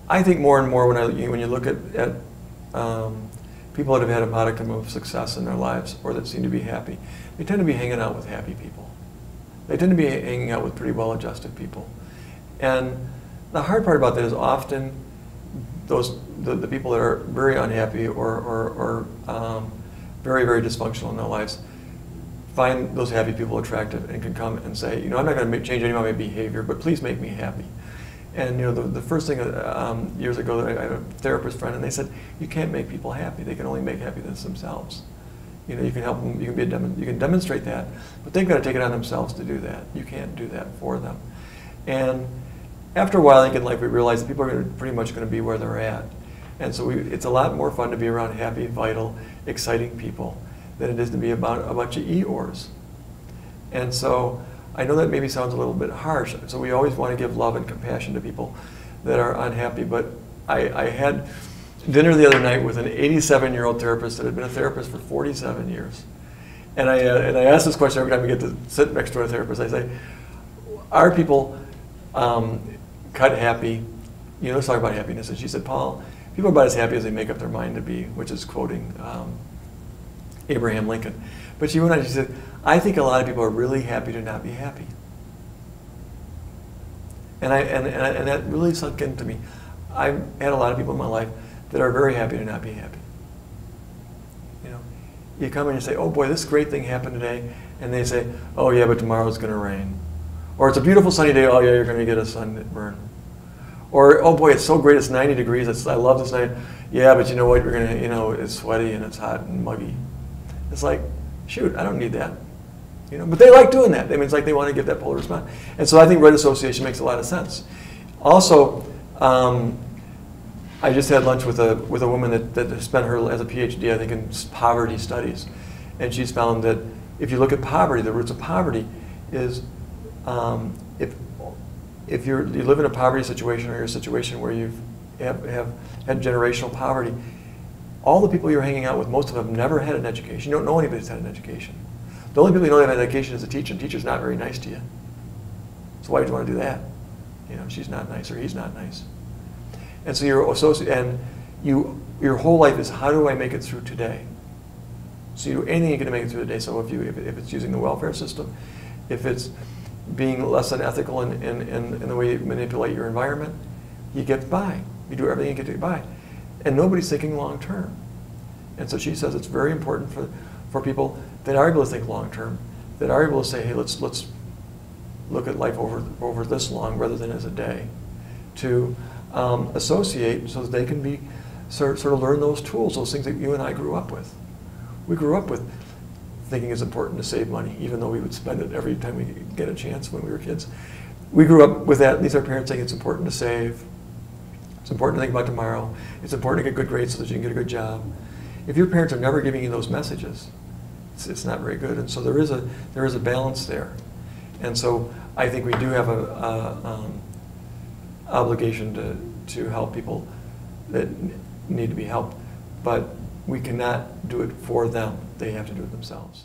I think more and more when you look at people that have had a modicum of success in their lives or that seem to be happy, they tend to be hanging out with happy people. They tend to be hanging out with pretty well-adjusted people. And the hard part about that is often the people that are very unhappy or very, very dysfunctional in their lives find those happy people attractive and can come and say, you know, I'm not going to change any of my behavior, but please make me happy. And you know, the first thing years ago, I had a therapist friend, and they said, you can't make people happy. They can only make happiness themselves. You know, you can help them. You can demonstrate that, but they've got to take it on themselves to do that. You can't do that for them. And after a while, I think in life, we realize that people are pretty much going to be where they're at. And so it's a lot more fun to be around happy, vital, exciting people than it is to be about a bunch of Eeyores. And so I know that maybe sounds a little bit harsh. So we always want to give love and compassion to people that are unhappy. But I had dinner the other night with an 87-year-old therapist that had been a therapist for 47 years. And I ask this question every time we get to sit next to a therapist. I say, are people cut happy? You know, let's talk about happiness. And she said, Paul, people are about as happy as they make up their mind to be, which is quoting Abraham Lincoln. But she went on, she said, I think a lot of people are really happy to not be happy. And that really sunk into me. I've had a lot of people in my life that are very happy to not be happy. You know, you come and you say, oh boy, this great thing happened today, and they say, oh yeah, but tomorrow's going to rain. Or it's a beautiful sunny day, oh yeah, you're going to get a sunburn. Or, oh boy, it's so great, it's 90 degrees, I love this night. Yeah, but you know what, you're going to, you know, it's sweaty and it's hot and muggy. It's like, shoot, I don't need that. You know, but they like doing that. I mean, it's like they want to give that polar response. And so I think right association makes a lot of sense. Also, I just had lunch with a woman that spent her as a PhD, I think, in poverty studies. And she's found that if you look at poverty, the roots of poverty is if you live in a poverty situation or you're in a situation where you have had generational poverty, all the people you're hanging out with, most of them have never had an education. You don't know anybody that's had an education. The only people you know that have an education is a teacher, and the teacher's not very nice to you. So why would you want to do that? You know, she's not nice or he's not nice. And so your whole life is, how do I make it through today? So you do anything you can to make it through the day. So if it's using the welfare system, if it's being less than ethical in the way you manipulate your environment, you get by. You do everything you can to get by. And nobody's thinking long term. And so she says it's very important for people that are able to think long term, that are able to say, hey, let's look at life over this long rather than as a day, to associate so that they can be sort of learn those tools, those things that you and I grew up with. We grew up with thinking it's important to save money, even though we would spend it every time we get a chance when we were kids. We grew up with that, at least our parents saying it's important to save, it's important to think about tomorrow, it's important to get good grades so that you can get a good job. If your parents are never giving you those messages, it's not very good. And so there is a balance there. And so I think we do have a obligation to help people that need to be helped, but we cannot do it for them. They have to do it themselves.